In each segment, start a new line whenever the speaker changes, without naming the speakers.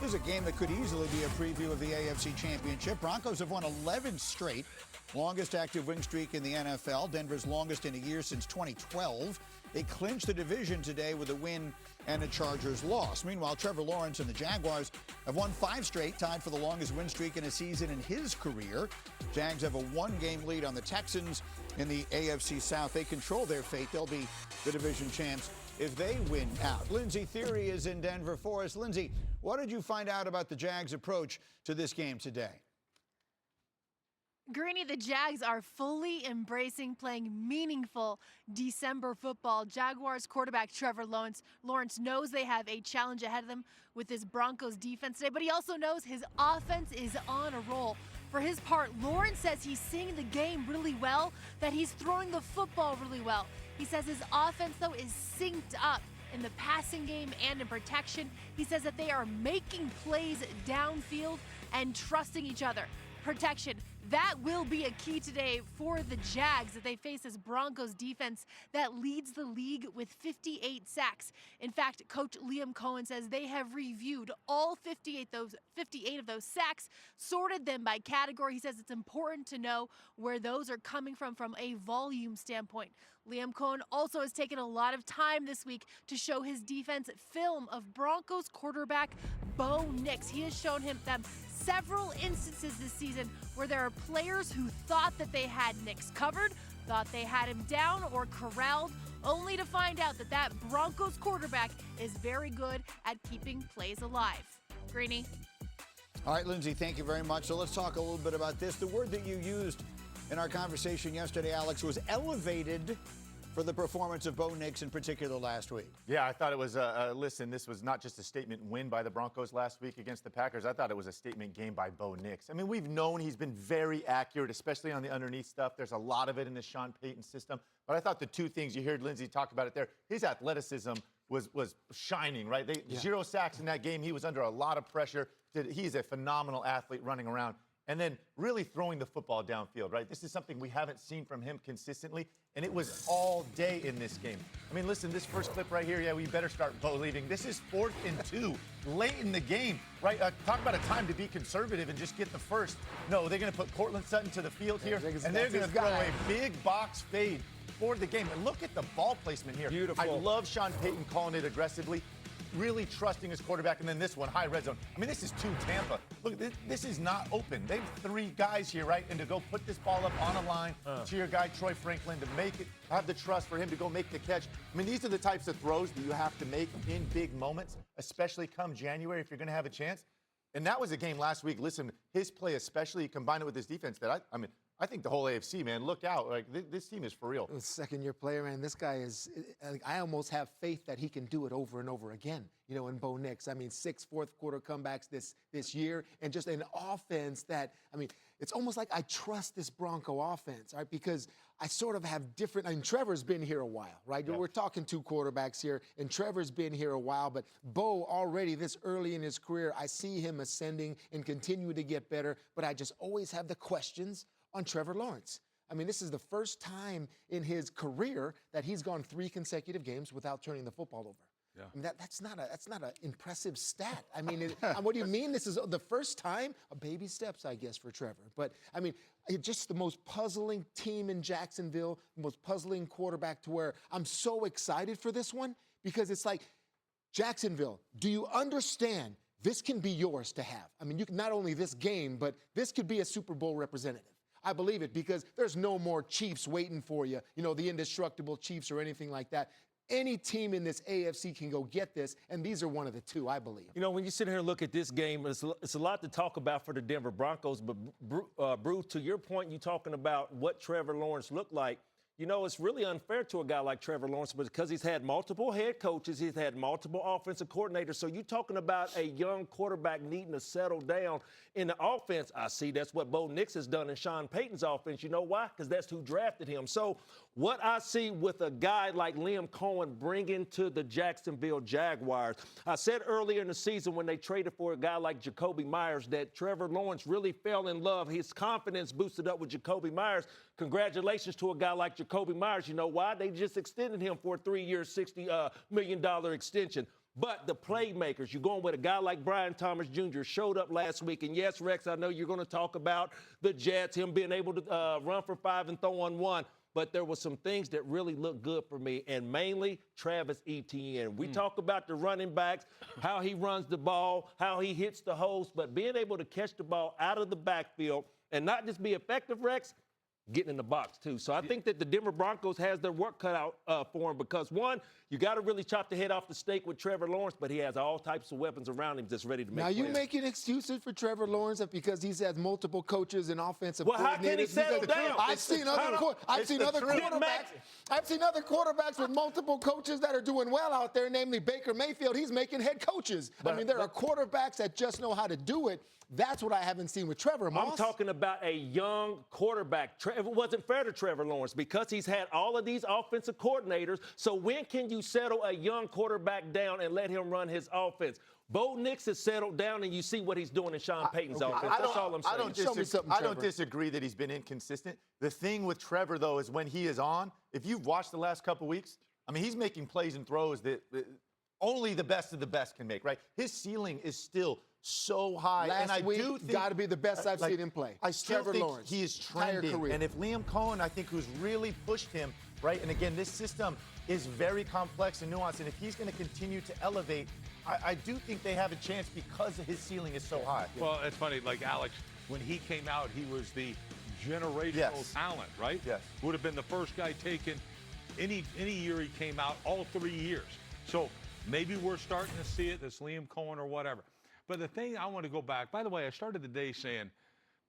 This is a game that could easily be a preview of the AFC Championship. Broncos have won 11 straight, longest active win streak in the NFL, Denver's longest in a year since 2012. They clinched the division today with a win and a Chargers loss. Meanwhile, Trevor Lawrence and the Jaguars have won 5 straight, tied for the longest win streak in a season in his career. Jags have a 1-game lead on the Texans in the AFC South. They control their fate. They'll be the division champs if they win out. Lindsay Theory is in Denver for us. Lindsay, what did you find out about the Jags' approach to this game today?
Greeny, the Jags are fully embracing playing meaningful December football. Jaguars quarterback Trevor Lawrence knows they have a challenge ahead of them with this Broncos defense today, but he also knows his offense is on a roll. For his part, Lawrence says he's seeing the game really well, that he's throwing the football really well. He says his offense, though, is synced up in the passing game and in protection. He says that they are making plays downfield and trusting each other. Protection, that will be a key today for the Jags that they face this Broncos defense that leads the league with 58 sacks. In fact, Coach Liam Cohen says they have reviewed all 58 of those sacks, sorted them by category. He says it's important to know where those are coming from a volume standpoint. Liam Cohen also has taken a lot of time this week to show his defense film of Broncos quarterback Bo Nix. He has shown them several instances this season where there are players who thought that they had Nix covered, thought they had him down or corralled, only to find out that that Broncos quarterback is very good at keeping plays alive. Greeny.
All right, Lindsay, thank you very much. So let's talk a little bit about this. The word that you used in our conversation yesterday, Alex, was elevated for the performance of Bo Nix in particular last week.
Yeah, I thought it was, listen, this was not just a statement win by the Broncos last week against the Packers. I thought it was a statement game by Bo Nix. I mean, we've known he's been very accurate, especially on the underneath stuff. There's a lot of it in the Sean Payton system. But I thought the two things, you heard Lindsay talk about it there, his athleticism was shining, right? 0 sacks in that game. He was under a lot of pressure. He's a phenomenal athlete running around. And then really throwing the football downfield, right? This is something we haven't seen from him consistently, and it was all day in this game. I mean, listen, this first clip right here, yeah, we better start Bo leading. This is 4th and 2, late in the game, right? Talk about a time to be conservative and just get the first. No, they're going to put Cortland Sutton to the field here, and they're going to throw a big box fade for the game. And look at the ball placement here.
Beautiful.
I love Sean Payton calling it aggressively, really trusting his quarterback, and then this one, high red zone. I mean, this is to Tampa. Look, this is not open. They have 3 guys here, right? And to go put this ball up on a line to your guy, Troy Franklin, to make it, have the trust for him to go make the catch. I mean, these are the types of throws that you have to make in big moments, especially come January if you're going to have a chance. And that was a game last week. Listen, his play especially, combined it with his defense, that I think the whole AFC, man, look out. Like, this team is for real.
Second-year player, man. This guy is – I almost have faith that he can do it over and over again, you know, in Bo Nix. I mean, 6 fourth-quarter comebacks this year, and just an offense that – I mean, it's almost like I trust this Bronco offense, right, because I sort of have different – I mean, Trevor's been here a while, right? Yeah. We're talking 2 quarterbacks here, and Trevor's been here a while, but Bo already this early in his career, I see him ascending and continue to get better, but I just always have the questions on Trevor Lawrence. I mean, this is the first time in his career that he's gone 3 consecutive games without turning the football over. Yeah. I mean, that's not an impressive stat. I mean, what do you mean? This is the first time? Baby steps, I guess, for Trevor. But, I mean, just the most puzzling team in Jacksonville, the most puzzling quarterback to where I'm so excited for this one because it's like, Jacksonville, do you understand this can be yours to have? I mean, you can, not only this game, but this could be a Super Bowl representative. I believe it because there's no more Chiefs waiting for you, you know, the indestructible Chiefs or anything like that. Any team in this AFC can go get this, and these are one of the 2, I believe.
You know, when you sit here and look at this game, it's a lot to talk about for the Denver Broncos. But, Bruce, to your point, you're talking about what Trevor Lawrence looked like. You know, it's really unfair to a guy like Trevor Lawrence because he's had multiple head coaches, he's had multiple offensive coordinators. So you're talking about a young quarterback needing to settle down in the offense. I see that's what Bo Nix has done in Sean Payton's offense. You know why? Because that's who drafted him. So what I see with a guy like Liam Cohen bringing to the Jacksonville Jaguars, I said earlier in the season when they traded for a guy like Jacoby Myers that Trevor Lawrence really fell in love. His confidence boosted up with Jacoby Myers. Congratulations to a guy like Jacoby Myers. You know why? They just extended him for a 3-year, $60 million extension. But the playmakers, you're going with a guy like Brian Thomas Jr. showed up last week. And yes, Rex, I know you're going to talk about the Jets, him being able to run for 5 and throw on 1. But there were some things that really looked good for me, and mainly Travis Etienne. We talk about the running backs, how he runs the ball, how he hits the holes, but being able to catch the ball out of the backfield and not just be effective, Rex, getting in the box, too. So I think that the Denver Broncos has their work cut out for him because, one, you got to really chop the head off the steak with Trevor Lawrence, but he has all types of weapons around him that's ready to make plays.
Now, you making excuses for Trevor Lawrence because he's had multiple coaches and offensive
well,
coordinators?
how can he settle down?
I've seen other quarterbacks with multiple coaches that are doing well out there, namely Baker Mayfield. He's making head coaches. I mean, there are quarterbacks that just know how to do it. That's what I haven't seen with Trevor. Moss.
I'm talking about a young quarterback. It wasn't fair to Trevor Lawrence because he's had all of these offensive coordinators. So when can you settle a young quarterback down and let him run his offense? Bo Nix has settled down, and you see what he's doing in Sean Payton's offense. That's all I'm saying.
I don't disagree that he's been inconsistent. The thing with Trevor, though, is when he is on, if you've watched the last couple weeks, I mean, he's making plays and throws that only the best of the best can make, right? His ceiling is still so high.
Last week, got to be the best I've seen him play.
I still
Trevor
think
Lawrence,
he is trending. And if Liam Cohen, I think, who's really pushed him, right? And again, this system is very complex and nuanced. And if he's going to continue to elevate, I do think they have a chance because his ceiling is so high.
Well, it's funny, like Alex, when he came out, he was the generational talent, right?
Yes.
Would have been the first guy taken any year he came out, all 3 years. So maybe we're starting to see it, this Liam Cohen or whatever. But the thing I want to go back, by the way, I started the day saying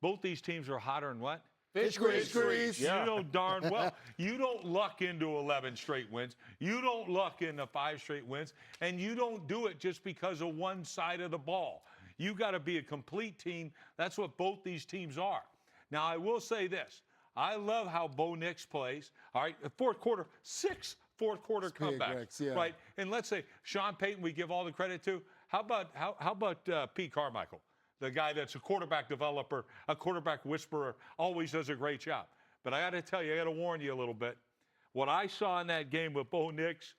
both these teams are hotter than what?
Fish grease.
Yeah. You know darn well. You don't luck into 11 straight wins. You don't luck into 5 straight wins. And you don't do it just because of one side of the ball. You got to be a complete team. That's what both these teams are. Now, I will say this. I love how Bo Nix plays. All right, the fourth quarter, 6 fourth-quarter comebacks. Right? And let's say Sean Payton we give all the credit to. How about Pete Carmichael, the guy that's a quarterback developer, a quarterback whisperer, always does a great job. But I got to tell you, I got to warn you a little bit. What I saw in that game with Bo Nix,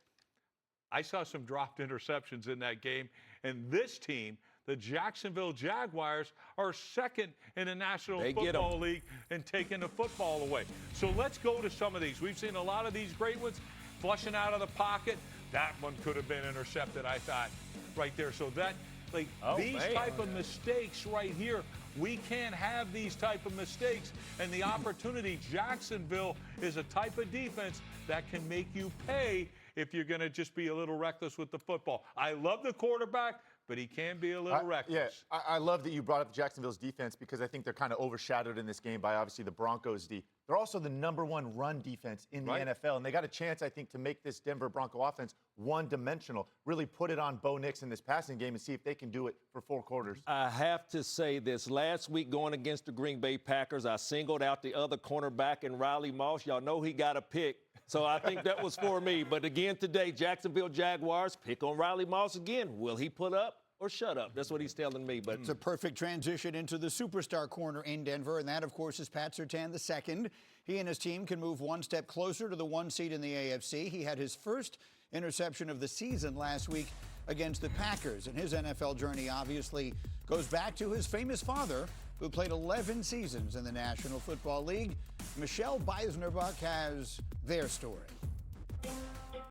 I saw some dropped interceptions in that game. And this team, the Jacksonville Jaguars, are second in the National Football League in taking the football away. So let's go to some of these. We've seen a lot of these great ones flushing out of the pocket. That one could have been intercepted, I thought, right there. So that, like, type of mistakes right here, we can't have these type of mistakes. And the opportunity, Jacksonville is a type of defense that can make you pay if you're going to just be a little reckless with the football. I love the quarterback, but he can be a little reckless.
Yeah, I love that you brought up Jacksonville's defense because I think they're kind of overshadowed in this game by obviously the Broncos D. They're also the #1 run defense in the NFL, and they got a chance, I think, to make this Denver Bronco offense one-dimensional, really put it on Bo Nix in this passing game and see if they can do it for 4 quarters.
I have to say this. Last week going against the Green Bay Packers, I singled out the other cornerback in Riley Moss. Y'all know he got a pick. So I think that was for me. But again today, Jacksonville Jaguars pick on Riley Moss again. Will he put up or shut up? That's what he's telling me. But
it's a perfect transition into the superstar corner in Denver, and that, of course, is Pat Surtain II. He and his team can move one step closer to the 1 seed in the AFC. He had his first interception of the season last week against the Packers, and his NFL journey obviously goes back to his famous father, who played 11 seasons in the National Football League. Michelle Beisnerbach has their story.